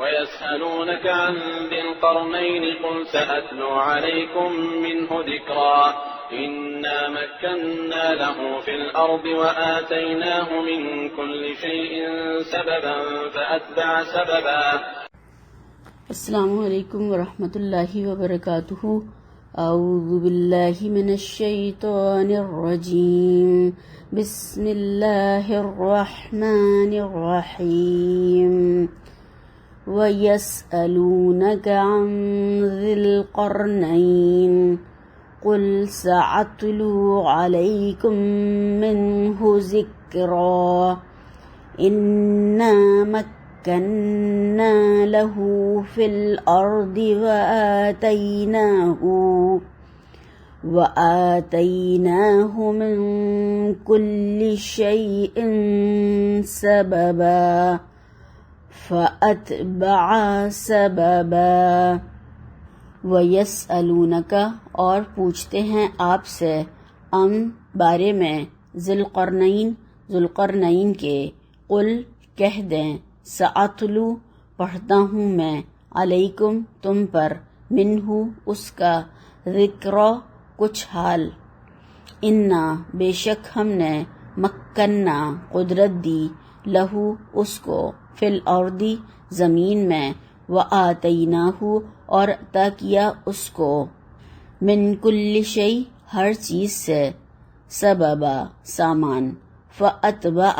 ويسألونك عن ذي القرنين قل سأتلو عليكم منه ذكرا إنا مكنا له في الأرض وآتيناه من كل شيء سببا فأتبع سببا. السلام علیکم ورحمۃ اللہ وبرکاتہ. اعوذ باللہ من الشیطان الرجیم. بسم اللہ الرحمن الرحیم. وَيَسْأَلُونَكَ عَنْ ذِي الْقَرْنَيْنِ قُلْ سَأَتْلُو عَلَيْكُمْ مِنْهُ ذِكْرًا إِنَّا مَكَّنَّا لَهُ فِي الْأَرْضِ وَآتَيْنَاهُ مِنْ كُلِّ شَيْءٍ سَبَبًا فَأَتْبَعَ سَبَبًا. وَيَسْأَلُونَكَ اور پوچھتے ہیں آپ سے بارے میں ذوالقرنین کے. قل کہہ دیں سأتلو پڑھتا ہوں میں علیکم تم پر منہ اس کا ذکرا کچھ حال. انا بے شک ہم نے مکننا قدرت دی لہو اس کو فی الارض زمین میں وآتیناہ اور عطا کیا اس کو من کل شیء ہر چیز سے سببا سامان فاتبع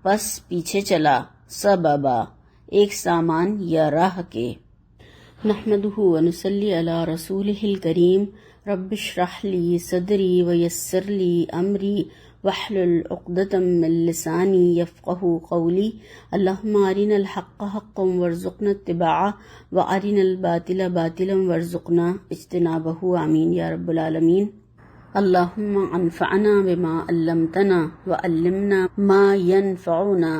پس پیچھے چلا سببا ایک سامان یا راہ کے. نحمدہ ونصلی علی رسولہ الکریم. رب اشرح لی صدری ویسر لی امری واحلل عقدۃ من لسانی یفقہوا قولی. اللہم ارنا الحق حقا وارزقنا اتباعہ وارنا الباطل باطلا وارزقنا اجتنابہ. آمین یا رب العالمین. اللہم انفعنا بما علمتنا وعلمنا ما ینفعنا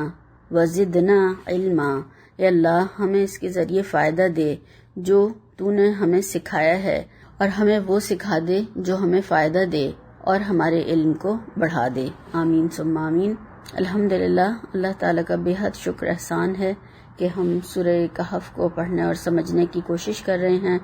وزدنا علما. اے اللہ ہمیں اس کے ذریعے فائدہ دے جو تو نے ہمیں سکھایا ہے اور ہمیں وہ سکھا دے جو ہمیں فائدہ دے اور ہمارے علم کو بڑھا دے. آمین ثم آمین. الحمدللہ اللہ تعالیٰ کا بے حد شکر احسان ہے کہ ہم سورہ کہف کو پڑھنے اور سمجھنے کی کوشش کر رہے ہیں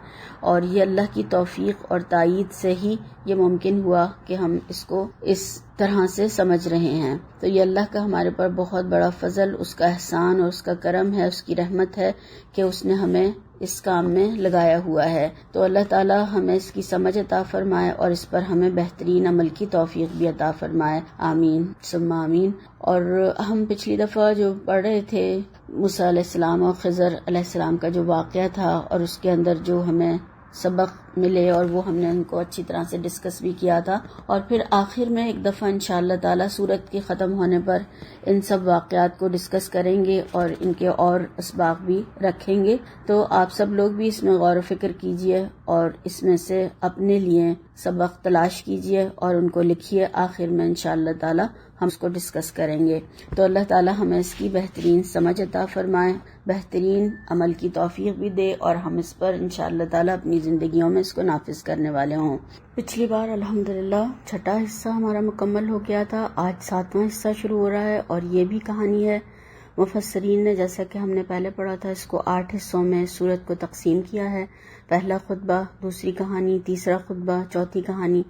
اور یہ اللہ کی توفیق اور تائید سے ہی یہ ممکن ہوا کہ ہم اس کو اس طرح سے سمجھ رہے ہیں. تو یہ اللہ کا ہمارے پر بہت بڑا فضل، اس کا احسان اور اس کا کرم ہے، اس کی رحمت ہے کہ اس نے ہمیں اس کام میں لگایا ہوا ہے. تو اللہ تعالی ہمیں اس کی سمجھ عطا فرمائے اور اس پر ہمیں بہترین عمل کی توفیق بھی عطا فرمائے. آمین ثم آمین. اور ہم پچھلی دفعہ جو پڑھ رہے تھے موسیٰ علیہ السلام اور خضر علیہ السلام کا جو واقعہ تھا اور اس کے اندر جو ہمیں سبق ملے اور وہ ہم نے ان کو اچھی طرح سے ڈسکس بھی کیا تھا. اور پھر آخر میں ایک دفعہ انشاءاللہ تعالی سورت کے ختم ہونے پر ان سب واقعات کو ڈسکس کریں گے اور ان کے اور اسباق بھی رکھیں گے. تو آپ سب لوگ بھی اس میں غور و فکر کیجئے اور اس میں سے اپنے لیے سبق تلاش کیجئے اور ان کو لکھیے. آخر میں انشاءاللہ تعالی ہم اس کو ڈسکس کریں گے. تو اللہ تعالی ہمیں اس کی بہترین سمجھ عطا فرمائے، بہترین عمل کی توفیق بھی دے اور ہم اس پر انشاءاللہ تعالی اپنی زندگیوں میں اس کو نافذ کرنے والے ہوں. پچھلی بار الحمدللہ چھٹا حصہ ہمارا مکمل ہو گیا تھا. آج 7واں حصہ شروع ہو رہا ہے اور یہ بھی کہانی ہے. مفسرین نے جیسا کہ ہم نے پہلے پڑھا تھا اس کو 8 حصوں میں سورت کو تقسیم کیا ہے. پہلا خطبہ، دوسری کہانی، تیسرا خطبہ، چوتھی کہانی،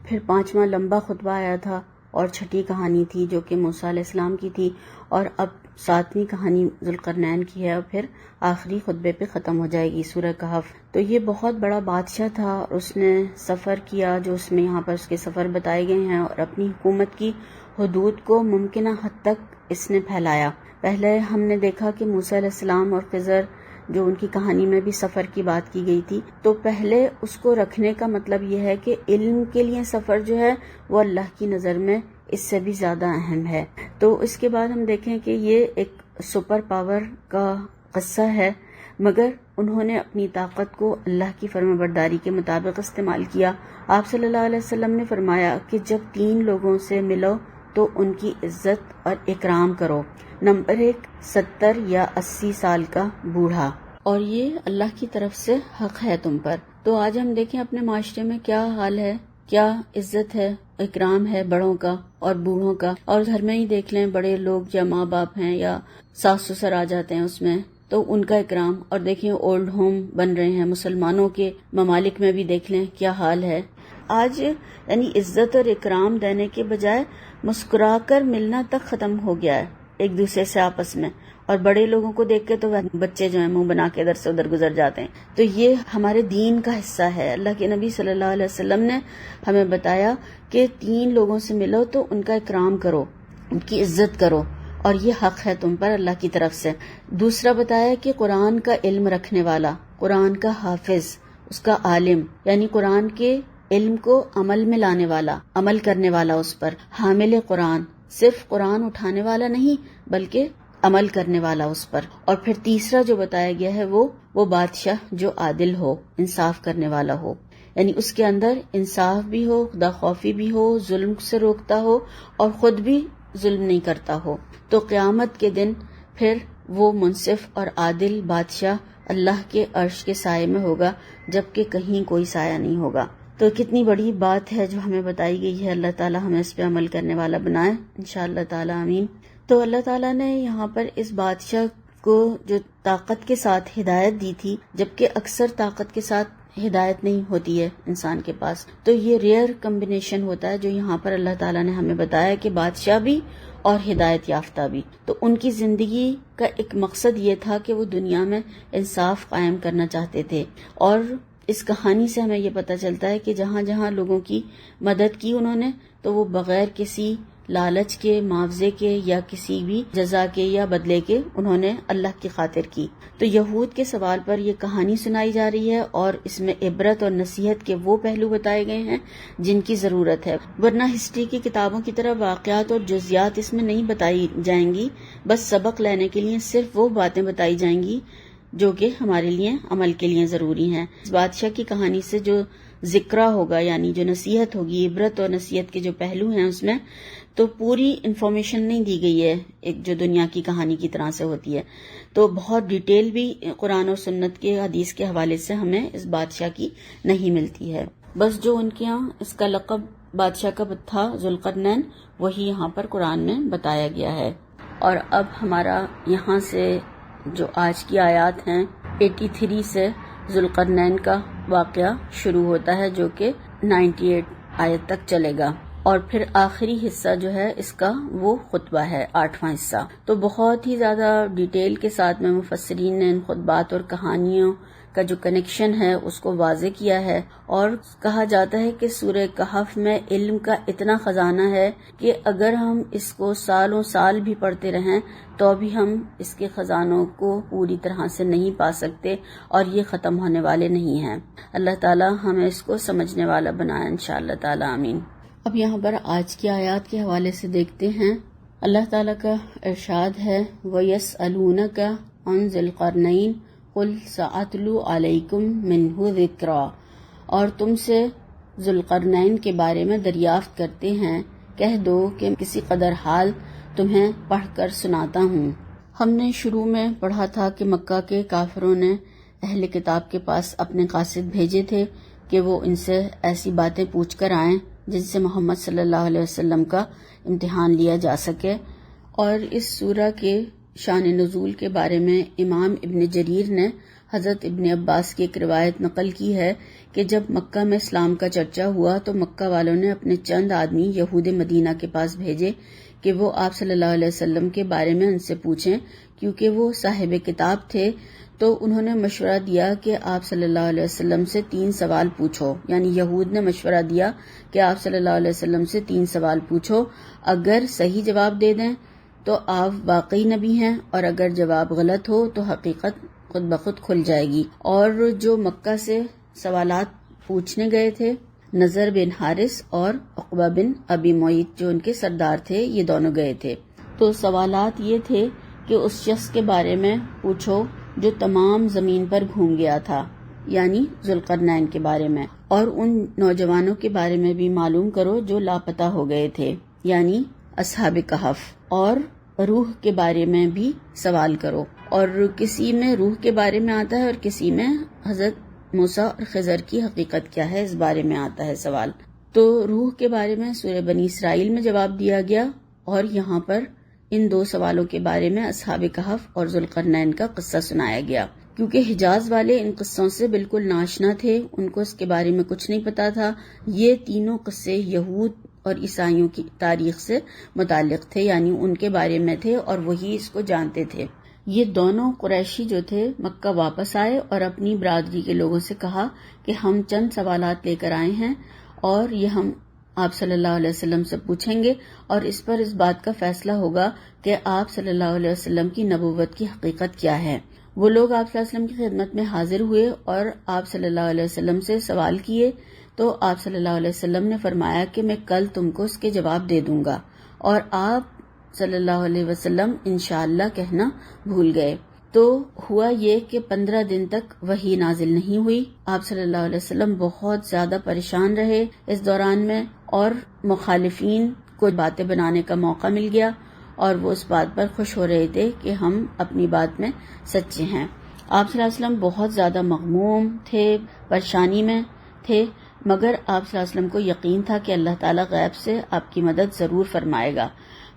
پھر 5واں لمبا خطبہ آیا تھا اور چھٹی کہانی تھی جو کہ موسیٰ علیہ السلام کی تھی. اور اب 7ویں کہانی ذوالقرنین کی ہے اور پھر آخری خطبے پہ ختم ہو جائے گی سورہ کہف. تو یہ بہت بڑا بادشاہ تھا اور اس نے سفر کیا جو اس میں یہاں پر اس کے سفر بتائے گئے ہیں اور اپنی حکومت کی حدود کو ممکنہ حد تک اس نے پھیلایا. پہلے ہم نے دیکھا کہ موسیٰ علیہ السلام اور خضر جو ان کی کہانی میں بھی سفر کی بات کی گئی تھی، تو پہلے اس کو رکھنے کا مطلب یہ ہے کہ علم کے لیے سفر جو ہے وہ اللہ کی نظر میں اس سے بھی زیادہ اہم ہے. تو اس کے بعد ہم دیکھیں کہ یہ ایک سپر پاور کا قصہ ہے، مگر انہوں نے اپنی طاقت کو اللہ کی فرما برداری کے مطابق استعمال کیا. آپ صلی اللہ علیہ وسلم نے فرمایا کہ جب 3 لوگوں سے ملو تو ان کی عزت اور اکرام کرو. نمبر 1 70 یا 80 سال کا بوڑھا، اور یہ اللہ کی طرف سے حق ہے تم پر. تو آج ہم دیکھیں اپنے معاشرے میں کیا حال ہے، کیا عزت ہے، اکرام ہے بڑوں کا اور بوڑھوں کا. اور گھر میں ہی دیکھ لیں، بڑے لوگ یا ماں باپ ہیں یا ساس سسر آ جاتے ہیں اس میں تو ان کا اکرام. اور دیکھیں اولڈ ہوم بن رہے ہیں مسلمانوں کے ممالک میں بھی، دیکھ لیں کیا حال ہے آج. یعنی عزت اور اکرام دینے کے بجائے مسکرا کر ملنا تک ختم ہو گیا ہے ایک دوسرے سے آپس میں. اور بڑے لوگوں کو دیکھ کے تو بچے جو ہیں منہ بنا کے ادھر سے ادھر گزر جاتے ہیں. تو یہ ہمارے دین کا حصہ ہے. اللہ کے نبی صلی اللہ علیہ وسلم نے ہمیں بتایا کہ 3 لوگوں سے ملو تو ان کا اکرام کرو، ان کی عزت کرو، اور یہ حق ہے تم پر اللہ کی طرف سے. دوسرا بتایا کہ قرآن کا علم رکھنے والا، قرآن کا حافظ، اس کا عالم، یعنی قرآن کے علم کو عمل میں لانے والا، عمل کرنے والا، اس پر حامل قرآن، صرف قرآن اٹھانے والا نہیں بلکہ عمل کرنے والا اس پر. اور پھر تیسرا جو بتایا گیا ہے وہ بادشاہ جو عادل ہو، انصاف کرنے والا ہو، یعنی اس کے اندر انصاف بھی ہو، خدا خوفی بھی ہو، ظلم سے روکتا ہو اور خود بھی ظلم نہیں کرتا ہو. تو قیامت کے دن پھر وہ منصف اور عادل بادشاہ اللہ کے عرش کے سائے میں ہوگا، جبکہ کہیں کوئی سایہ نہیں ہوگا. تو کتنی بڑی بات ہے جو ہمیں بتائی گئی ہے. اللہ تعالی ہمیں اس پہ عمل کرنے والا بنائے انشاءاللہ تعالی، آمین. تو اللہ تعالیٰ نے یہاں پر اس بادشاہ کو جو طاقت کے ساتھ ہدایت دی تھی، جبکہ اکثر طاقت کے ساتھ ہدایت نہیں ہوتی ہے انسان کے پاس، تو یہ ریئر کمبینیشن ہوتا ہے جو یہاں پر اللہ تعالیٰ نے ہمیں بتایا کہ بادشاہ بھی اور ہدایت یافتہ بھی. تو ان کی زندگی کا ایک مقصد یہ تھا کہ وہ دنیا میں انصاف قائم کرنا چاہتے تھے. اور اس کہانی سے ہمیں یہ پتہ چلتا ہے کہ جہاں جہاں لوگوں کی مدد کی انہوں نے، تو وہ بغیر کسی لالچ کے، معاوضے کے یا کسی بھی جزا کے یا بدلے کے انہوں نے اللہ کی خاطر کی. تو یہود کے سوال پر یہ کہانی سنائی جا رہی ہے اور اس میں عبرت اور نصیحت کے وہ پہلو بتائے گئے ہیں جن کی ضرورت ہے. ورنہ ہسٹری کی کتابوں کی طرح واقعات اور جزیات اس میں نہیں بتائی جائیں گی، بس سبق لینے کے لیے صرف وہ باتیں بتائی جائیں گی جو کہ ہمارے لیے عمل کے لیے ضروری ہیں. اس بادشاہ کی کہانی سے جو ذکرہ ہوگا، یعنی جو نصیحت ہوگی، عبرت اور نصیحت کے جو پہلو ہیں اس میں تو پوری انفارمیشن نہیں دی گئی ہے ایک جو دنیا کی کہانی کی طرح سے ہوتی ہے. تو بہت ڈیٹیل بھی قرآن اور سنت کے حدیث کے حوالے سے ہمیں اس بادشاہ کی نہیں ملتی ہے. بس جو ان کے یہاں اس کا لقب بادشاہ کا تھا ذوالقرنین، وہی یہاں پر قرآن میں بتایا گیا ہے. اور اب ہمارا یہاں سے جو آج کی آیات ہیں 83 سے ذوالقرنین کا واقعہ شروع ہوتا ہے، جو کہ 98 آیت تک چلے گا. اور پھر آخری حصہ جو ہے اس کا وہ خطبہ ہے، 8واں حصہ. تو بہت ہی زیادہ ڈیٹیل کے ساتھ میں مفسرین نے ان خطبات اور کہانیوں کا جو کنیکشن ہے اس کو واضح کیا ہے. اور کہا جاتا ہے کہ سورہ کہف میں علم کا اتنا خزانہ ہے کہ اگر ہم اس کو سالوں سال بھی پڑھتے رہیں تو بھی ہم اس کے خزانوں کو پوری طرح سے نہیں پا سکتے، اور یہ ختم ہونے والے نہیں ہیں. اللہ تعالی ہمیں اس کو سمجھنے والا بنائے انشاءاللہ تعالی، آمین. اب یہاں پر آج کی آیات کے حوالے سے دیکھتے ہیں. اللہ تعالیٰ کا ارشاد ہے وَيَسْأَلُونَكَ عَنْ ذِي الْقَرْنَيْنِ قُلْ سَأَتْلُو عَلَيْكُمْ مِنْهُ ذِكْرًا. اور تم سے ذوالقرنین کے بارے میں دریافت کرتے ہیں، کہہ دو کہ کسی قدر حال تمہیں پڑھ کر سناتا ہوں. ہم نے شروع میں پڑھا تھا کہ مکہ کے کافروں نے اہل کتاب کے پاس اپنے قاصد بھیجے تھے کہ وہ ان سے ایسی باتیں پوچھ کر آئیں جن سے محمد صلی اللہ علیہ وسلم کا امتحان لیا جا سکے. اور اس سورہ کے شان نزول کے بارے میں امام ابن جریر نے حضرت ابن عباس کی ایک روایت نقل کی ہے کہ جب مکہ میں اسلام کا چرچا ہوا تو مکہ والوں نے اپنے چند آدمی یہود مدینہ کے پاس بھیجے کہ وہ آپ صلی اللہ علیہ وسلم کے بارے میں ان سے پوچھیں، کیونکہ وہ صاحب کتاب تھے. تو انہوں نے مشورہ دیا کہ آپ صلی اللہ علیہ وسلم سے 3 سوال پوچھو. یعنی یہود نے مشورہ دیا کہ آپ صلی اللہ علیہ وسلم سے 3 سوال پوچھو، اگر صحیح جواب دے دیں تو آپ واقعی نبی ہیں، اور اگر جواب غلط ہو تو حقیقت خود بخود کھل جائے گی. اور جو مکہ سے سوالات پوچھنے گئے تھے، نضر بن حارث اور عقبہ بن ابی معیط جو ان کے سردار تھے، یہ دونوں گئے تھے. تو سوالات یہ تھے کہ اس شخص کے بارے میں پوچھو جو تمام زمین پر گھوم گیا تھا، یعنی ذوالقرنین کے بارے میں، اور ان نوجوانوں کے بارے میں بھی معلوم کرو جو لاپتہ ہو گئے تھے، یعنی اصحاب کہف. اور روح کے بارے میں بھی سوال کرو، اور کسی میں روح کے بارے میں آتا ہے اور کسی میں حضرت موسیٰ اور خضر کی حقیقت کیا ہے اس بارے میں آتا ہے سوال. تو روح کے بارے میں سورہ بنی اسرائیل میں جواب دیا گیا، اور یہاں پر ان 2 سوالوں کے بارے میں اصحاب کہف اور ذوالقرنین کا قصہ سنایا گیا، کیونکہ حجاز والے ان قصوں سے بالکل ناشنا تھے، ان کو اس کے بارے میں کچھ نہیں پتا تھا۔ یہ تینوں قصے یہود اور عیسائیوں کی تاریخ سے متعلق تھے، یعنی ان کے بارے میں تھے اور وہی اس کو جانتے تھے۔ یہ دونوں قریشی جو تھے مکہ واپس آئے اور اپنی برادری کے لوگوں سے کہا کہ ہم چند سوالات لے کر آئے ہیں اور یہ ہم آپ صلی اللہ علیہ وسلم سے پوچھیں گے، اور اس پر اس بات کا فیصلہ ہوگا کہ آپ صلی اللہ علیہ وسلم کی نبوت کی حقیقت کیا ہے۔ وہ لوگ آپ صلی اللہ علیہ وسلم کی خدمت میں حاضر ہوئے اور آپ صلی اللہ علیہ وسلم سے سوال کیے، تو آپ صلی اللہ علیہ وسلم نے فرمایا کہ میں کل تم کو اس کے جواب دے دوں گا، اور آپ صلی اللہ علیہ وسلم انشاءاللہ کہنا بھول گئے۔ تو ہوا یہ کہ 15 دن تک وحی نازل نہیں ہوئی۔ آپ صلی اللہ علیہ وسلم بہت زیادہ پریشان رہے اس دوران میں، اور مخالفین کو باتیں بنانے کا موقع مل گیا اور وہ اس بات پر خوش ہو رہے تھے کہ ہم اپنی بات میں سچے ہیں۔ آپ صلی اللہ علیہ وسلم بہت زیادہ مغموم تھے، پریشانی میں تھے، مگر آپ صلی اللہ علیہ وسلم کو یقین تھا کہ اللہ تعالیٰ غیب سے آپ کی مدد ضرور فرمائے گا۔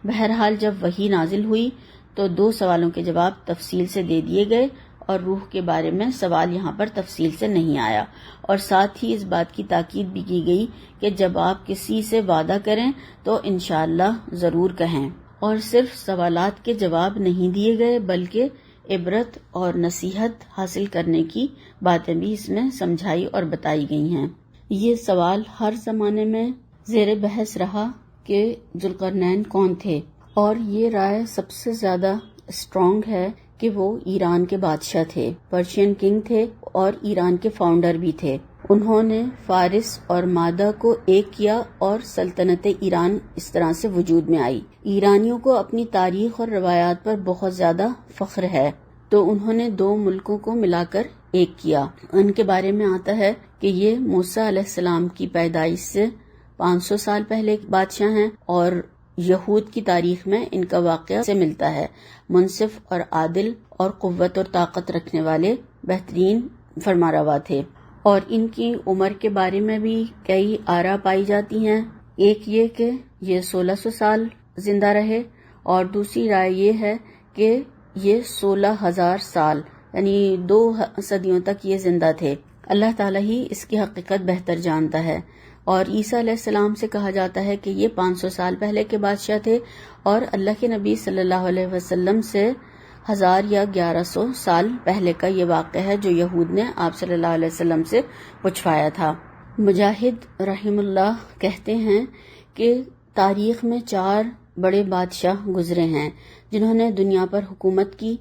بہرحال جب وحی نازل ہوئی تو 2 سوالوں کے جواب تفصیل سے دے دیے گئے، اور روح کے بارے میں سوال یہاں پر تفصیل سے نہیں آیا، اور ساتھ ہی اس بات کی تاکید بھی کی گئی کہ جب آپ کسی سے وعدہ کریں تو انشاءاللہ ضرور کہیں، اور صرف سوالات کے جواب نہیں دیے گئے بلکہ عبرت اور نصیحت حاصل کرنے کی باتیں بھی اس میں سمجھائی اور بتائی گئی ہیں۔ یہ سوال ہر زمانے میں زیر بحث رہا کہ ذوالقرنین کون تھے، اور یہ رائے سب سے زیادہ اسٹرانگ ہے کہ وہ ایران کے بادشاہ تھے، پرشین کنگ تھے اور ایران کے فاؤنڈر بھی تھے۔ انہوں نے فارس اور مادہ کو ایک کیا اور سلطنت ایران اس طرح سے وجود میں آئی۔ ایرانیوں کو اپنی تاریخ اور روایات پر بہت زیادہ فخر ہے، تو انہوں نے 2 ملکوں کو ملا کر ایک کیا۔ ان کے بارے میں آتا ہے کہ یہ موسیٰ علیہ السلام کی پیدائش سے 500 سال پہلے بادشاہ ہیں، اور یہود کی تاریخ میں ان کا واقعہ سے ملتا ہے۔ منصف اور عادل اور قوت اور طاقت رکھنے والے بہترین فرمانروا تھے، اور ان کی عمر کے بارے میں بھی کئی آراء پائی جاتی ہیں۔ ایک یہ کہ یہ 1600 سال زندہ رہے، اور دوسری رائے یہ ہے کہ یہ 16,000 سال یعنی 2 صدیوں تک یہ زندہ تھے۔ اللہ تعالیٰ ہی اس کی حقیقت بہتر جانتا ہے۔ اور عیسیٰ علیہ السلام سے کہا جاتا ہے کہ یہ 500 سال پہلے کے بادشاہ تھے، اور اللہ کے نبی صلی اللہ علیہ وسلم سے 1000 یا 1100 سال پہلے کا یہ واقعہ ہے جو یہود نے آپ صلی اللہ علیہ وسلم سے پچھوایا تھا۔ مجاہد رحم اللہ کہتے ہیں کہ تاریخ میں 4 بڑے بادشاہ گزرے ہیں جنہوں نے دنیا پر حکومت کی،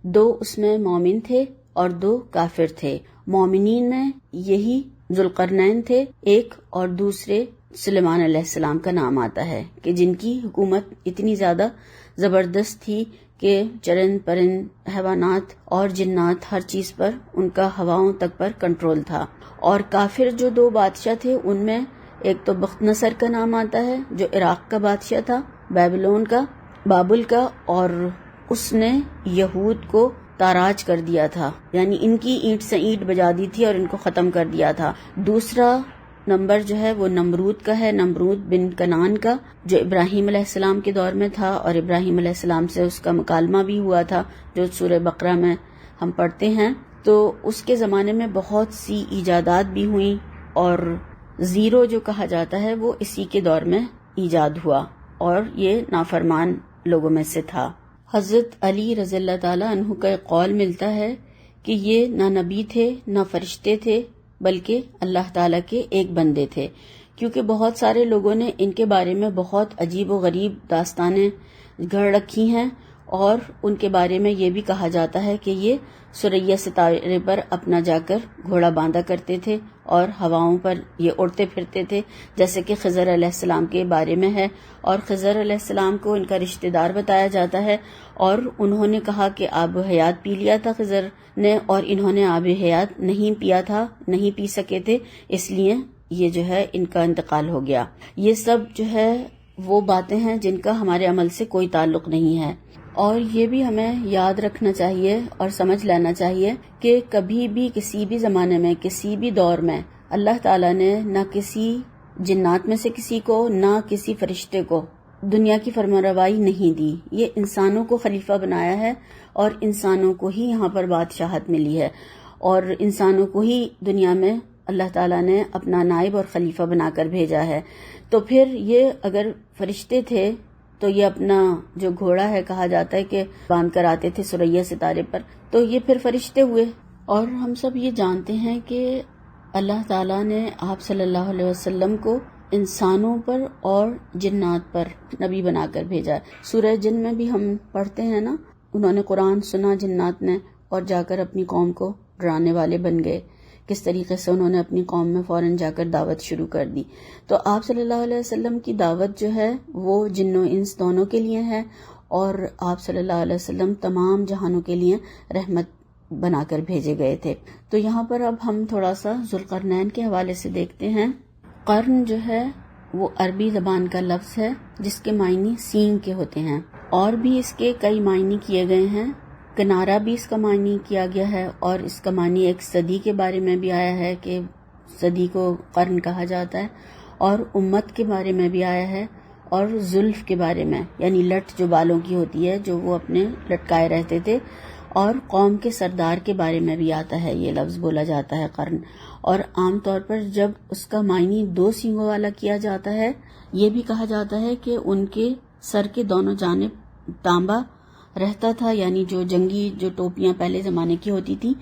2 اس میں مومن تھے اور 2 کافر تھے۔ مومنین میں یہی ذوالقرنین تھے، ایک، اور دوسرے سلیمان علیہ السلام کا نام آتا ہے کہ جن کی حکومت اتنی زیادہ زبردست تھی کہ چرند پرند حیوانات اور جنات ہر چیز پر ان کا ہواؤں تک پر کنٹرول تھا۔ اور کافر جو 2 بادشاہ تھے ان میں ایک تو بخت نصر کا نام آتا ہے جو عراق کا بادشاہ تھا، بیبلون کا، بابل کا، اور اس نے یہود کو تاراج کر دیا تھا، یعنی ان کی اینٹ سے اینٹ بجا دی تھی اور ان کو ختم کر دیا تھا۔ دوسرا نمبر جو ہے وہ نمرود کا ہے، نمرود بن کنان کا، جو ابراہیم علیہ السلام کے دور میں تھا، اور ابراہیم علیہ السلام سے اس کا مکالمہ بھی ہوا تھا جو سورہ بقرہ میں ہم پڑھتے ہیں۔ تو اس کے زمانے میں بہت سی ایجادات بھی ہوئیں، اور زیرو جو کہا جاتا ہے وہ اسی کے دور میں ایجاد ہوا، اور یہ نافرمان لوگوں میں سے تھا۔ حضرت علی رضی اللہ تعالیٰ عنہ کا ایک قول ملتا ہے کہ یہ نہ نبی تھے نہ فرشتے تھے بلکہ اللہ تعالیٰ کے ایک بندے تھے، کیونکہ بہت سارے لوگوں نے ان کے بارے میں بہت عجیب و غریب داستانیں گھڑ رکھی ہیں، اور ان کے بارے میں یہ بھی کہا جاتا ہے کہ یہ ثریا ستارے پر اپنا جا کر گھوڑا باندھا کرتے تھے اور ہواؤں پر یہ اڑتے پھرتے تھے، جیسے کہ خضر علیہ السلام کے بارے میں ہے۔ اور خضر علیہ السلام کو ان کا رشتہ دار بتایا جاتا ہے، اور انہوں نے کہا کہ آب حیات پی لیا تھا خضر نے، اور انہوں نے آب حیات نہیں پیا تھا، نہیں پی سکے تھے، اس لیے یہ جو ہے ان کا انتقال ہو گیا۔ یہ سب جو ہے وہ باتیں ہیں جن کا ہمارے عمل سے کوئی تعلق نہیں ہے، اور یہ بھی ہمیں یاد رکھنا چاہیے اور سمجھ لینا چاہیے کہ کبھی بھی کسی بھی زمانے میں کسی بھی دور میں اللہ تعالیٰ نے نہ کسی جنات میں سے کسی کو نہ کسی فرشتے کو دنیا کی فرمانروائی نہیں دی. یہ انسانوں کو خلیفہ بنایا ہے اور انسانوں کو ہی یہاں پر بادشاہت ملی ہے اور انسانوں کو ہی دنیا میں اللہ تعالیٰ نے اپنا نائب اور خلیفہ بنا کر بھیجا ہے. تو پھر یہ اگر فرشتے تھے تو یہ اپنا جو گھوڑا ہے کہا جاتا ہے کہ باندھ کر آتے تھے ثریا ستارے پر، تو یہ پھر فرشتے ہوئے. اور ہم سب یہ جانتے ہیں کہ اللہ تعالیٰ نے آپ صلی اللہ علیہ وسلم کو انسانوں پر اور جنات پر نبی بنا کر بھیجا. سورہ جن میں بھی ہم پڑھتے ہیں نا، انہوں نے قرآن سنا جنات نے اور جا کر اپنی قوم کو ڈرانے والے بن گئے. کس طریقے سے انہوں نے اپنی قوم میں فوراً جا کر دعوت شروع کر دی. تو آپ صلی اللہ علیہ وسلم کی دعوت جو ہے وہ جن و انس دونوں کے لیے ہے اور آپ صلی اللہ علیہ وسلم تمام جہانوں کے لیے رحمت بنا کر بھیجے گئے تھے. تو یہاں پر اب ہم تھوڑا سا ذوالقرنین کے حوالے سے دیکھتے ہیں. قرن جو ہے وہ عربی زبان کا لفظ ہے جس کے معنی سینگ کے ہوتے ہیں، اور بھی اس کے کئی معنی کیے گئے ہیں. کنارہ بھی اس کا معنی کیا گیا ہے اور اس کا معنی ایک صدی کے بارے میں بھی آیا ہے کہ صدی کو قرن کہا جاتا ہے، اور امت کے بارے میں بھی آیا ہے، اور زلف کے بارے میں یعنی لٹ جو بالوں کی ہوتی ہے جو وہ اپنے لٹکائے رہتے تھے، اور قوم کے سردار کے بارے میں بھی آتا ہے. یہ لفظ بولا جاتا ہے قرن. اور عام طور پر جب اس کا معنی 2 سینگوں والا کیا جاتا ہے، یہ بھی کہا جاتا ہے کہ ان کے سر کے دونوں جانب تانبا رہتا تھا، یعنی جو جنگی جو ٹوپیاں پہلے زمانے کی ہوتی تھی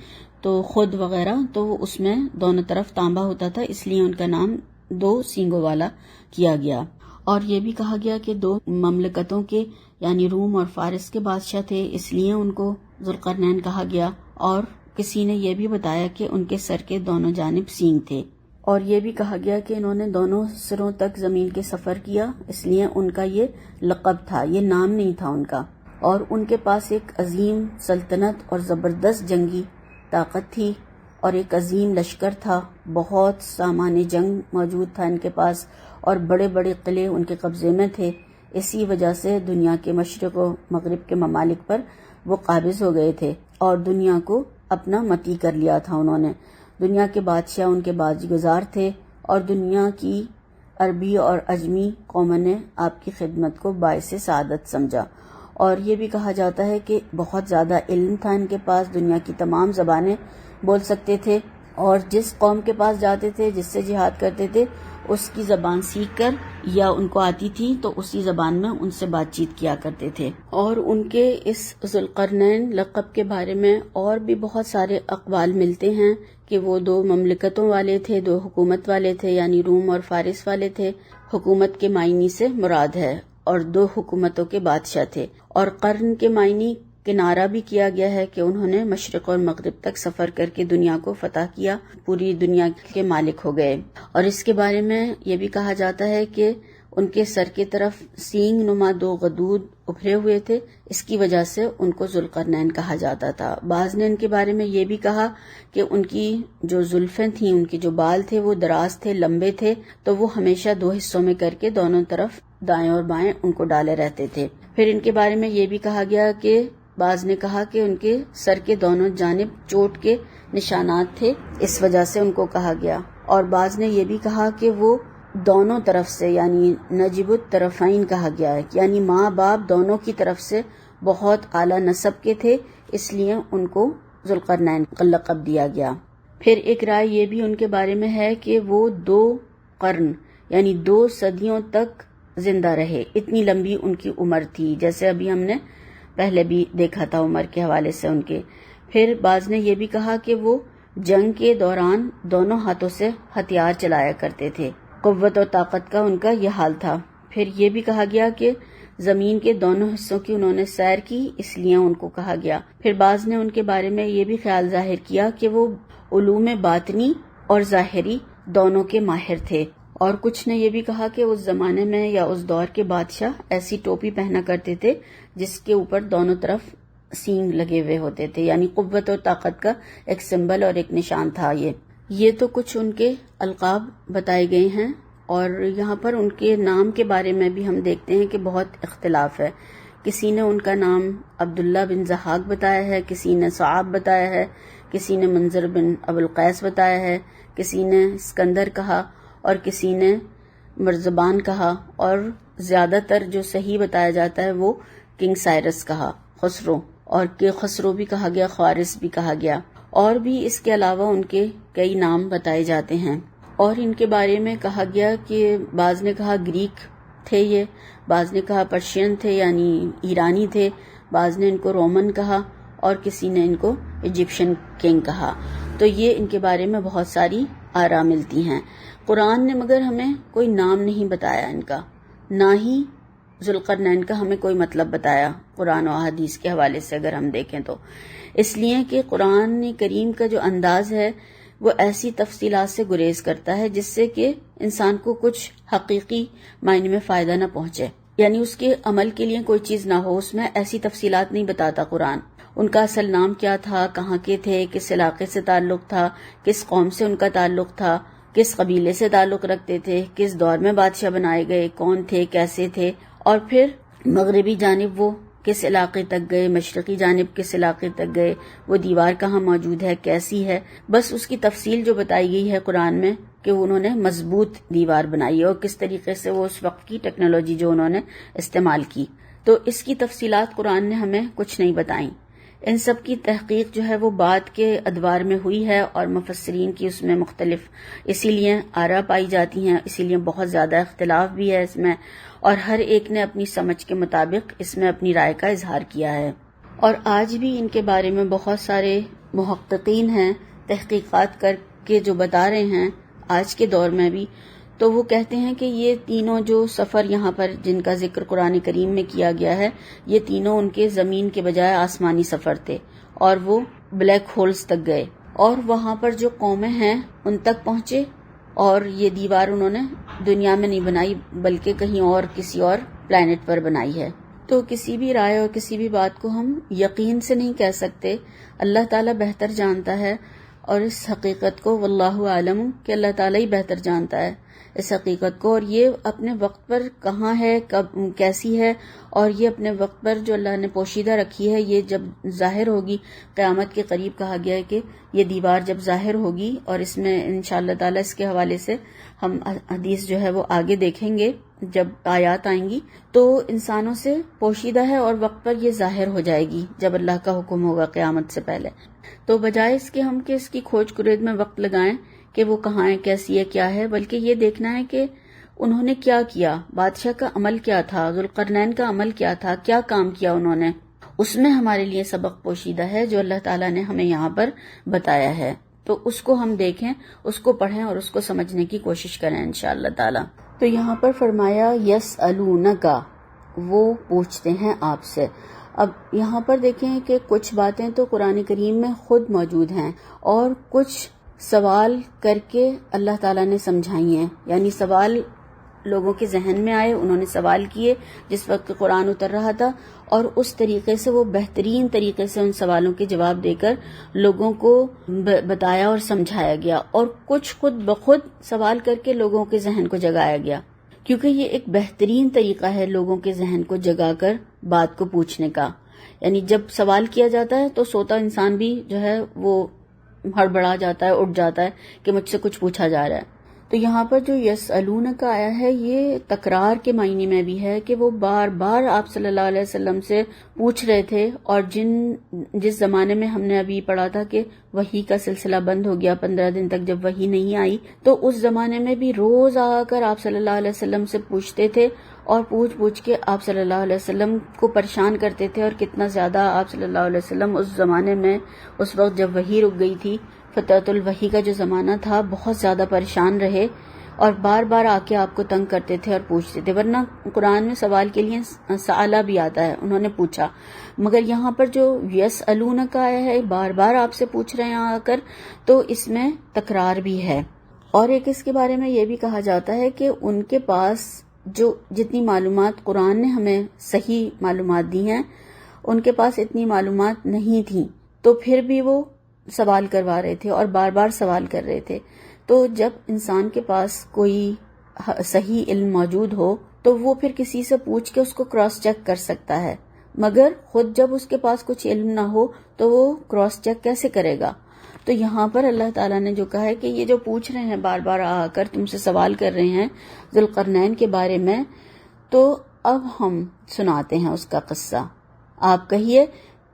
تو خود وغیرہ، تو اس میں دونوں طرف تانبا ہوتا تھا، اس لیے ان کا نام 2 سینگوں والا کیا گیا. اور یہ بھی کہا گیا کہ 2 مملکتوں کے یعنی روم اور فارس کے بادشاہ تھے، اس لیے ان کو ذوالقرنین کہا گیا. اور کسی نے یہ بھی بتایا کہ ان کے سر کے دونوں جانب سینگ تھے. اور یہ بھی کہا گیا کہ انہوں نے دونوں سروں تک زمین کے سفر کیا، اس لیے ان کا یہ لقب تھا، یہ نام نہیں تھا ان کا. اور ان کے پاس ایک عظیم سلطنت اور زبردست جنگی طاقت تھی اور ایک عظیم لشکر تھا. بہت سامان جنگ موجود تھا ان کے پاس اور بڑے بڑے قلعے ان کے قبضے میں تھے. اسی وجہ سے دنیا کے مشرق و مغرب کے ممالک پر وہ قابض ہو گئے تھے اور دنیا کو اپنا متی کر لیا تھا. انہوں نے دنیا کے بادشاہ ان کے باز گزار تھے اور دنیا کی عربی اور عجمی قوموں نے آپ کی خدمت کو باعث سعادت سمجھا. اور یہ بھی کہا جاتا ہے کہ بہت زیادہ علم تھا ان کے پاس، دنیا کی تمام زبانیں بول سکتے تھے، اور جس قوم کے پاس جاتے تھے جس سے جہاد کرتے تھے اس کی زبان سیکھ کر یا ان کو آتی تھی تو اسی زبان میں ان سے بات چیت کیا کرتے تھے. اور ان کے اس ذوالقرنین لقب کے بارے میں اور بھی بہت سارے اقوال ملتے ہیں کہ وہ 2 مملکتوں والے تھے، 2 حکومت والے تھے، یعنی روم اور فارس والے تھے. حکومت کے معنی سے مراد ہے اور 2 حکومتوں کے بادشاہ تھے. اور قرن کے معنی کنارہ بھی کیا گیا ہے کہ انہوں نے مشرق اور مغرب تک سفر کر کے دنیا کو فتح کیا، پوری دنیا کے مالک ہو گئے. اور اس کے بارے میں یہ بھی کہا جاتا ہے کہ ان کے سر کی طرف سینگ نما 2 غدود ابھرے ہوئے تھے، اس کی وجہ سے ان کو ذوالقرنین کہا جاتا تھا. بعض نے ان کے بارے میں یہ بھی کہا کہ ان کی جو زلفیں تھیں، ان کے جو بال تھے وہ دراز تھے، لمبے تھے، تو وہ ہمیشہ 2 حصوں میں کر کے دونوں طرف دائیں اور بائیں ان کو ڈالے رہتے تھے. پھر ان کے بارے میں یہ بھی کہا گیا کہ بعض نے کہا کہ ان کے سر کے دونوں جانب چوٹ کے نشانات تھے، اس وجہ سے ان کو کہا گیا. اور بعض نے یہ بھی کہا کہ وہ دونوں طرف سے یعنی نجیب الطرفین کہا گیا ہے، یعنی ماں باپ دونوں کی طرف سے بہت اعلیٰ نسب کے تھے، اس لیے ان کو ذوالقرنین کا لقب دیا گیا. پھر ایک رائے یہ بھی ان کے بارے میں ہے کہ وہ 2 قرن یعنی 2 صدیوں تک زندہ رہے، اتنی لمبی ان کی عمر تھی، جیسے ابھی ہم نے پہلے بھی دیکھا تھا عمر کے حوالے سے ان کے. پھر بعض نے یہ بھی کہا کہ وہ جنگ کے دوران دونوں ہاتھوں سے ہتھیار چلایا کرتے تھے، قوت اور طاقت کا ان کا یہ حال تھا. پھر یہ بھی کہا گیا کہ زمین کے دونوں حصوں کی انہوں نے سیر کی، اس لیے ان کو کہا گیا. پھر بعض نے ان کے بارے میں یہ بھی خیال ظاہر کیا کہ وہ علوم باطنی اور ظاہری دونوں کے ماہر تھے. اور کچھ نے یہ بھی کہا کہ اس زمانے میں یا اس دور کے بادشاہ ایسی ٹوپی پہنا کرتے تھے جس کے اوپر دونوں طرف سینگ لگے ہوئے ہوتے تھے، یعنی قوت اور طاقت کا ایک سمبل اور ایک نشان تھا. یہ تو کچھ ان کے القاب بتائے گئے ہیں. اور یہاں پر ان کے نام کے بارے میں بھی ہم دیکھتے ہیں کہ بہت اختلاف ہے. کسی نے ان کا نام عبداللہ بن ضحاک بتایا ہے، کسی نے صعاب بتایا ہے، کسی نے منظر بن ابوالقیس بتایا ہے، کسی نے اسکندر کہا اور کسی نے مرزبان کہا. اور زیادہ تر جو صحیح بتایا جاتا ہے وہ کنگ سائرس کہا، خسرو، اور کہ خسرو بھی کہا گیا، خوارس بھی کہا گیا، اور بھی اس کے علاوہ ان کے کئی نام بتائے جاتے ہیں۔ اور ان کے بارے میں کہا گیا کہ بعض نے کہا گریک تھے یہ، بعض نے کہا پرشین تھے یعنی ایرانی تھے، بعض نے ان کو رومن کہا، اور کسی نے ان کو ایجپشن کنگ کہا۔ تو یہ ان کے بارے میں بہت ساری آراء ملتی ہیں۔ قرآن نے مگر ہمیں کوئی نام نہیں بتایا ان کا، نہ ہی ذوالقرنین کا ہمیں کوئی مطلب بتایا قرآن و حدیث کے حوالے سے اگر ہم دیکھیں تو، اس لیے کہ قرآن کریم کا جو انداز ہے وہ ایسی تفصیلات سے گریز کرتا ہے جس سے کہ انسان کو کچھ حقیقی معنی میں فائدہ نہ پہنچے، یعنی اس کے عمل کے لیے کوئی چیز نہ ہو، اس میں ایسی تفصیلات نہیں بتاتا قرآن۔ ان کا اصل نام کیا تھا، کہاں کے تھے، کس علاقے سے تعلق تھا، کس قوم سے ان کا تعلق تھا، کس قبیلے سے تعلق رکھتے تھے، کس دور میں بادشاہ بنائے گئے، کون تھے، کیسے تھے، اور پھر مغربی جانب وہ کس علاقے تک گئے، مشرقی جانب کس علاقے تک گئے، وہ دیوار کہاں موجود ہے، کیسی ہے، بس اس کی تفصیل جو بتائی گئی ہے قرآن میں کہ انہوں نے مضبوط دیوار بنائی ہے اور کس طریقے سے وہ اس وقت کی ٹیکنالوجی جو انہوں نے استعمال کی، تو اس کی تفصیلات قرآن نے ہمیں کچھ نہیں بتائیں۔ ان سب کی تحقیق جو ہے وہ بعد کے ادوار میں ہوئی ہے اور مفسرین کی اس میں مختلف اسی لیے آراء پائی جاتی ہیں، اسی لیے بہت زیادہ اختلاف بھی ہے اس میں، اور ہر ایک نے اپنی سمجھ کے مطابق اس میں اپنی رائے کا اظہار کیا ہے۔ اور آج بھی ان کے بارے میں بہت سارے محققین ہیں تحقیقات کر کے جو بتا رہے ہیں آج کے دور میں بھی، تو وہ کہتے ہیں کہ یہ تینوں جو سفر یہاں پر جن کا ذکر قرآن کریم میں کیا گیا ہے، یہ تینوں ان کے زمین کے بجائے آسمانی سفر تھے، اور وہ بلیک ہولز تک گئے اور وہاں پر جو قومیں ہیں ان تک پہنچے، اور یہ دیوار انہوں نے دنیا میں نہیں بنائی بلکہ کہیں اور کسی اور پلانٹ پر بنائی ہے۔ تو کسی بھی رائے اور کسی بھی بات کو ہم یقین سے نہیں کہہ سکتے، اللہ تعالیٰ بہتر جانتا ہے، اور اس حقیقت کو واللہ عالم کہ اللہ تعالیٰ ہی بہتر جانتا ہے اس حقیقت کو، اور یہ اپنے وقت پر کہاں ہے، کب کیسی ہے، اور یہ اپنے وقت پر جو اللہ نے پوشیدہ رکھی ہے یہ جب ظاہر ہوگی، قیامت کے قریب کہا گیا ہے کہ یہ دیوار جب ظاہر ہوگی، اور اس میں انشاءاللہ تعالی اس کے حوالے سے ہم حدیث جو ہے وہ آگے دیکھیں گے جب آیات آئیں گی، تو انسانوں سے پوشیدہ ہے اور وقت پر یہ ظاہر ہو جائے گی جب اللہ کا حکم ہوگا قیامت سے پہلے۔ تو بجائے اس کے ہم کہ اس کی کھوج کرید میں وقت لگائیں کہ وہ کہاں ہے، کیسی ہے، کیا ہے، بلکہ یہ دیکھنا ہے کہ انہوں نے کیا کیا، بادشاہ کا عمل کیا تھا، ذوالقرنین کا عمل کیا تھا، کیا کام کیا انہوں نے، اس میں ہمارے لیے سبق پوشیدہ ہے جو اللہ تعالیٰ نے ہمیں یہاں پر بتایا ہے، تو اس کو ہم دیکھیں، اس کو پڑھیں اور اس کو سمجھنے کی کوشش کریں انشاءاللہ تعالیٰ۔ تو یہاں پر فرمایا یسألونکا، وہ پوچھتے ہیں آپ سے۔ اب یہاں پر دیکھیں کہ کچھ باتیں تو قرآن کریم میں خود موجود ہیں اور کچھ سوال کر کے اللہ تعالیٰ نے سمجھائی ہیں، یعنی سوال لوگوں کے ذہن میں آئے، انہوں نے سوال کیے جس وقت قرآن اتر رہا تھا، اور اس طریقے سے وہ بہترین طریقے سے ان سوالوں کے جواب دے کر لوگوں کو بتایا اور سمجھایا گیا، اور کچھ خود بخود سوال کر کے لوگوں کے ذہن کو جگایا گیا، کیونکہ یہ ایک بہترین طریقہ ہے لوگوں کے ذہن کو جگا کر بات کو پوچھنے کا۔ یعنی جب سوال کیا جاتا ہے تو سوتا انسان بھی جو ہے وہ ہڑبڑا جاتا ہے، اٹھ جاتا ہے کہ مجھ سے کچھ پوچھا جا رہا ہے۔ تو یہاں پر جو یسألونک آیا ہے یہ تکرار کے معنی میں بھی ہے کہ وہ بار بار آپ صلی اللہ علیہ وسلم سے پوچھ رہے تھے، اور جس زمانے میں ہم نے ابھی پڑھا تھا کہ وحی کا سلسلہ بند ہو گیا 15 دن تک جب وحی نہیں آئی، تو اس زمانے میں بھی روز آ کر آپ صلی اللہ علیہ وسلم سے پوچھتے تھے، اور پوچھ کے آپ صلی اللہ علیہ وسلم کو پریشان کرتے تھے، اور کتنا زیادہ آپ صلی اللہ علیہ وسلم اس زمانے میں، اس وقت جب وحی رک گئی تھی، فترۃ الوحی کا جو زمانہ تھا، بہت زیادہ پریشان رہے اور بار بار آ کے آپ کو تنگ کرتے تھے اور پوچھتے تھے، ورنہ قرآن میں سوال کے لیے سآلہ بھی آتا ہے، انہوں نے پوچھا، مگر یہاں پر جو یسألونک آیا ہے بار بار آپ سے پوچھ رہے ہیں آ کر، تو اس میں تکرار بھی ہے۔ اور ایک اس کے بارے میں یہ بھی کہا جاتا ہے کہ ان کے پاس جو جتنی معلومات قرآن نے ہمیں صحیح معلومات دی ہیں، ان کے پاس اتنی معلومات نہیں تھیں، تو پھر بھی وہ سوال کروا رہے تھے اور بار بار سوال کر رہے تھے۔ تو جب انسان کے پاس کوئی صحیح علم موجود ہو تو وہ پھر کسی سے پوچھ کے اس کو کراس چیک کر سکتا ہے، مگر خود جب اس کے پاس کچھ علم نہ ہو تو وہ کراس چیک کیسے کرے گا؟ تو یہاں پر اللہ تعالیٰ نے جو کہا ہے کہ یہ جو پوچھ رہے ہیں بار بار آ کر تم سے سوال کر رہے ہیں ذوالقرنین کے بارے میں، تو اب ہم سناتے ہیں اس کا قصہ. آپ کہیے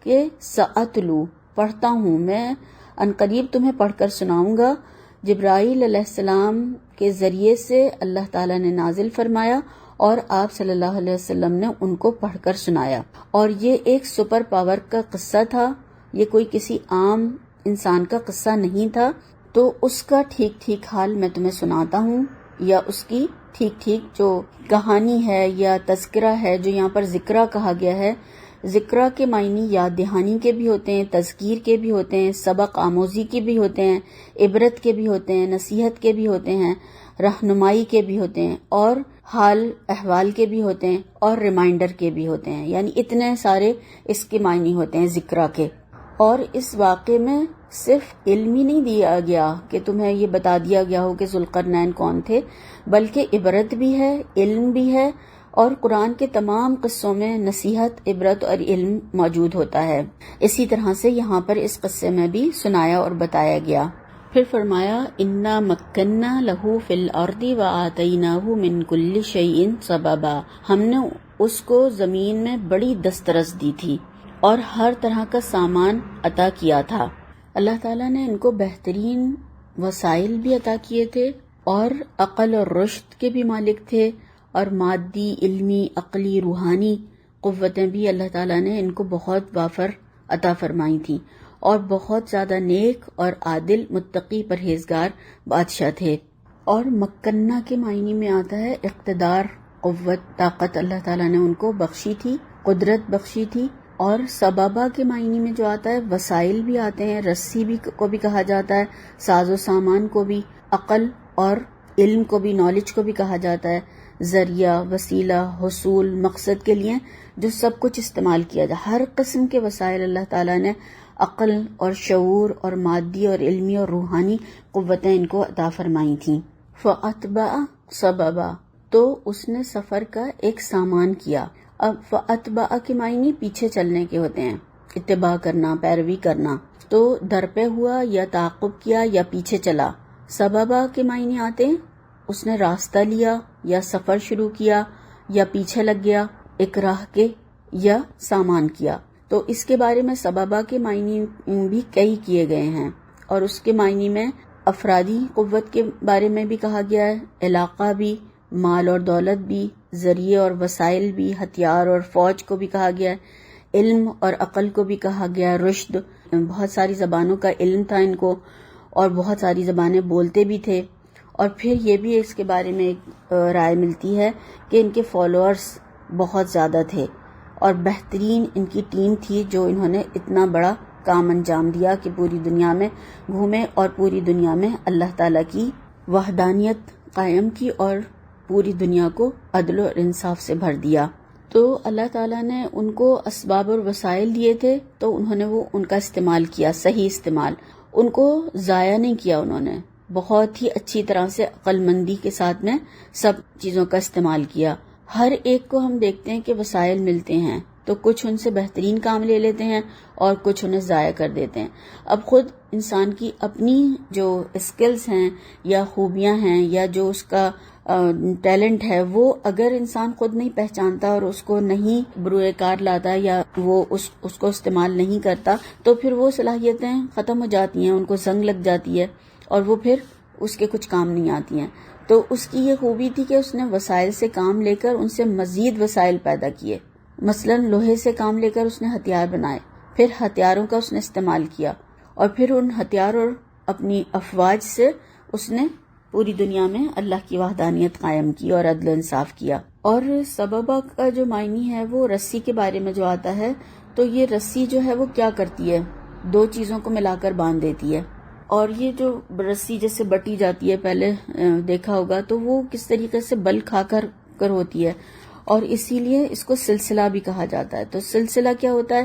کہ سأتلو پڑھتا ہوں میں، عنقریب تمہیں پڑھ کر سناؤں گا. جبرائیل علیہ السلام کے ذریعے سے اللہ تعالیٰ نے نازل فرمایا اور آپ صلی اللہ علیہ وسلم نے ان کو پڑھ کر سنایا. اور یہ ایک سپر پاور کا قصہ تھا، یہ کوئی کسی عام انسان کا قصہ نہیں تھا. تو اس کا ٹھیک ٹھیک حال میں تمہیں سناتا ہوں، یا اس کی ٹھیک ٹھیک جو کہانی ہے یا تذکرہ ہے، جو یہاں پر ذکرہ کہا گیا ہے. ذکرہ کے معنی یاد دہانی کے بھی ہوتے ہیں، تذکیر کے بھی ہوتے ہیں، سبق آموزی کے بھی ہوتے ہیں، عبرت کے بھی ہوتے ہیں، نصیحت کے بھی ہوتے ہیں، رہنمائی کے بھی ہوتے ہیں، اور حال احوال کے بھی ہوتے ہیں، اور ریمائنڈر کے بھی ہوتے ہیں. یعنی اتنے سارے اس کے معنی ہوتے ہیں ذکرہ کے. اور اس واقعے میں صرف علم ہی نہیں دیا گیا کہ تمہیں یہ بتا دیا گیا ہو کہ ذوالقرنین کون تھے، بلکہ عبرت بھی ہے، علم بھی ہے، اور قرآن کے تمام قصوں میں نصیحت، عبرت اور علم موجود ہوتا ہے. اسی طرح سے یہاں پر اس قصے میں بھی سنایا اور بتایا گیا. پھر فرمایا انا مکننا لہو فی الارض وآتیناہ من کل شیء سببا، ہم نے اس کو زمین میں بڑی دسترس دی تھی اور ہر طرح کا سامان عطا کیا تھا. اللہ تعالیٰ نے ان کو بہترین وسائل بھی عطا کیے تھے، اور عقل اور رشد کے بھی مالک تھے، اور مادی، علمی، عقلی، روحانی قوتیں بھی اللہ تعالیٰ نے ان کو بہت وافر عطا فرمائی تھیں، اور بہت زیادہ نیک اور عادل، متقی، پرہیزگار بادشاہ تھے. اور مکنہ کے معنی میں آتا ہے اقتدار، قوت، طاقت اللہ تعالیٰ نے ان کو بخشی تھی، قدرت بخشی تھی. اور سبابہ کے معنی میں جو آتا ہے وسائل بھی آتے ہیں، رسی بھی کو بھی کہا جاتا ہے، ساز و سامان کو بھی، عقل اور علم کو بھی، نالج کو بھی کہا جاتا ہے. ذریعہ، وسیلہ، حصول، مقصد کے لیے جو سب کچھ استعمال کیا جائے، ہر قسم کے وسائل اللہ تعالیٰ نے عقل اور شعور اور مادی اور علمی اور روحانی قوتیں ان کو عطا فرمائی تھیں. فَأَتْبَعَ سَبَبًا، تو اس نے سفر کا ایک سامان کیا. اب فَأَتْبَعَ کے معنی پیچھے چلنے کے ہوتے ہیں، اتباع کرنا، پیروی کرنا. تو در پہ ہوا یا تعاقب کیا یا پیچھے چلا. سببا کے معنی آتے ہیں اس نے راستہ لیا یا سفر شروع کیا یا پیچھے لگ گیا ایک راہ کے، یا سامان کیا. تو اس کے بارے میں سببا کے معنی بھی کئی کیے گئے ہیں، اور اس کے معنی میں افرادی قوت کے بارے میں بھی کہا گیا ہے، علاقہ بھی، مال اور دولت بھی، ذریعے اور وسائل بھی، ہتھیار اور فوج کو بھی کہا گیا ہے، علم اور عقل کو بھی کہا گیا ہے، رشد، بہت ساری زبانوں کا علم تھا ان کو، اور بہت ساری زبانیں بولتے بھی تھے. اور پھر یہ بھی اس کے بارے میں ایک رائے ملتی ہے کہ ان کے فالوورز بہت زیادہ تھے، اور بہترین ان کی ٹیم تھی جو انہوں نے اتنا بڑا کام انجام دیا کہ پوری دنیا میں گھومے اور پوری دنیا میں اللہ تعالیٰ کی وحدانیت قائم کی اور پوری دنیا کو عدل اور انصاف سے بھر دیا. تو اللہ تعالیٰ نے ان کو اسباب اور وسائل دیے تھے، تو انہوں نے وہ ان کا استعمال کیا، صحیح استعمال، ان کو ضائع نہیں کیا. انہوں نے بہت ہی اچھی طرح سے عقل مندی کے ساتھ میں سب چیزوں کا استعمال کیا. ہر ایک کو ہم دیکھتے ہیں کہ وسائل ملتے ہیں تو کچھ ان سے بہترین کام لے لیتے ہیں اور کچھ انہیں ضائع کر دیتے ہیں. اب خود انسان کی اپنی جو اسکلز ہیں یا خوبیاں ہیں یا جو اس کا ٹیلنٹ ہے، وہ اگر انسان خود نہیں پہچانتا اور اس کو نہیں بروئے کار لاتا یا وہ اس کو استعمال نہیں کرتا، تو پھر وہ صلاحیتیں ختم ہو جاتی ہیں، ان کو زنگ لگ جاتی ہے اور وہ پھر اس کے کچھ کام نہیں آتی ہیں. تو اس کی یہ خوبی تھی کہ اس نے وسائل سے کام لے کر ان سے مزید وسائل پیدا کیے. مثلا لوہے سے کام لے کر اس نے ہتھیار بنائے، پھر ہتھیاروں کا اس نے استعمال کیا، اور پھر ان ہتھیار اور اپنی افواج سے اس نے پوری دنیا میں اللہ کی وحدانیت قائم کی اور عدل و انصاف کیا. اور سببہ کا جو معنی ہے وہ رسی کے بارے میں جو آتا ہے، تو یہ رسی جو ہے وہ کیا کرتی ہے، دو چیزوں کو ملا کر باندھ دیتی ہے. اور یہ جو رسی جیسے بٹی جاتی ہے پہلے دیکھا ہوگا، تو وہ کس طریقے سے بل کھا کر ہوتی ہے، اور اسی لیے اس کو سلسلہ بھی کہا جاتا ہے. تو سلسلہ کیا ہوتا ہے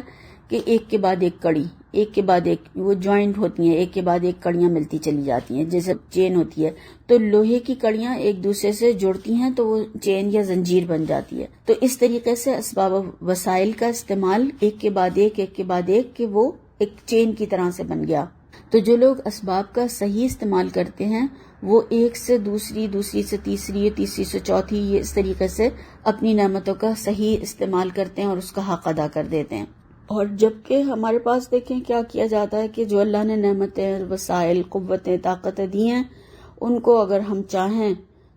کہ ایک کے بعد ایک کڑی، ایک کے بعد ایک، وہ جوائنٹ ہوتی ہیں، ایک کے بعد ایک کڑیاں ملتی چلی جاتی ہیں جیسے چین ہوتی ہے. تو لوہے کی کڑیاں ایک دوسرے سے جڑتی ہیں تو وہ چین یا زنجیر بن جاتی ہے. تو اس طریقے سے اسباب وسائل کا استعمال ایک کے بعد ایک، ایک کے بعد ایک، کہ وہ ایک چین کی طرح سے بن گیا. تو جو لوگ اسباب کا صحیح استعمال کرتے ہیں وہ ایک سے دوسری، دوسری سے تیسری، تیسری سے چوتھی، یہ اس طریقے سے اپنی نعمتوں کا صحیح استعمال کرتے ہیں اور اس کا حق ادا کر دیتے ہیں۔ اور جبکہ ہمارے پاس دیکھیں کیا کیا جاتا ہے کہ جو اللہ نے نعمتیں، وسائل، قوتیں، طاقتیں دی ہیں، ان کو اگر ہم چاہیں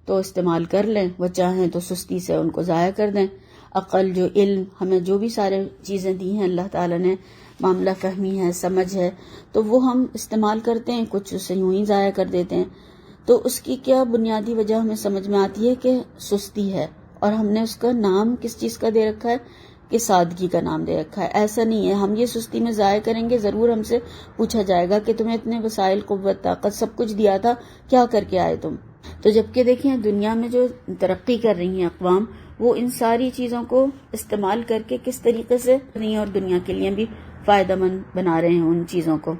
تو استعمال کر لیں، وہ چاہیں تو سستی سے ان کو ضائع کر دیں۔ عقل، جو علم، ہمیں جو بھی سارے چیزیں دی ہیں اللہ تعالیٰ نے، معاملہ فہمی ہے، سمجھ ہے، تو وہ ہم استعمال کرتے ہیں، کچھ اسے یوں ہی ضائع کر دیتے ہیں۔ تو اس کی کیا بنیادی وجہ ہمیں سمجھ میں آتی ہے کہ سستی ہے، اور ہم نے اس کا نام کس چیز کا دے رکھا ہے کہ سادگی کا نام دے رکھا ہے۔ ایسا نہیں ہے، ہم یہ سستی میں ضائع کریں گے، ضرور ہم سے پوچھا جائے گا کہ تمہیں اتنے وسائل، قوت، طاقت سب کچھ دیا تھا، کیا کر کے آئے تم؟ تو جبکہ دیکھیں دنیا میں جو ترقی کر رہی ہیں اقوام، وہ ان ساری چیزوں کو استعمال کر کے کس طریقے سے نہیں، اور دنیا کے لیے بھی فائدہ مند بنا رہے ہیں ان چیزوں کو۔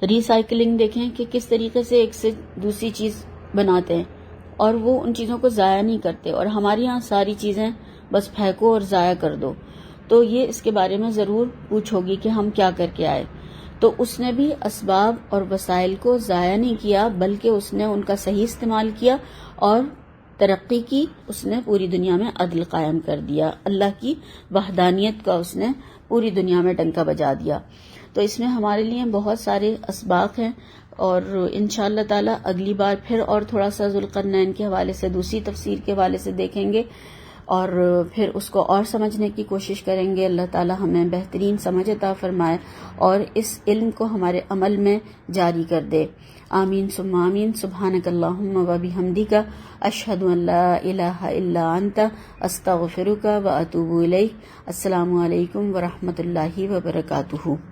ری سائیکلنگ دیکھیں کہ کس طریقے سے ایک سے دوسری چیز بناتے ہیں، اور وہ ان چیزوں کو ضائع نہیں کرتے، اور ہمارے یہاں ساری چیزیں بس پھینکو اور ضائع کر دو۔ تو یہ اس کے بارے میں ضرور پوچھو گی کہ ہم کیا کر کے آئے۔ تو اس نے بھی اسباب اور وسائل کو ضائع نہیں کیا، بلکہ اس نے ان کا صحیح استعمال کیا اور ترقی کی، اس نے پوری دنیا میں عدل قائم کر دیا، اللہ کی وحدانیت کا اس نے پوری دنیا میں ڈنکا بجا دیا۔ تو اس میں ہمارے لیے بہت سارے اسباق ہیں، اور انشاءاللہ تعالی اگلی بار پھر اور تھوڑا سا ذوالقرنین کے حوالے سے، دوسری تفسیر کے حوالے سے دیکھیں گے، اور پھر اس کو اور سمجھنے کی کوشش کریں گے۔ اللہ تعالی ہمیں بہترین سمجھ عطا فرمائے اور اس علم کو ہمارے عمل میں جاری کر دے۔ آمین ثم آمین۔ سبحانک اللہم و بحمدک، اشہد ان لا الہ الا انت، استغفرک و اتوب الیک۔ السلام علیکم ورحمۃ اللہ وبرکاتہ۔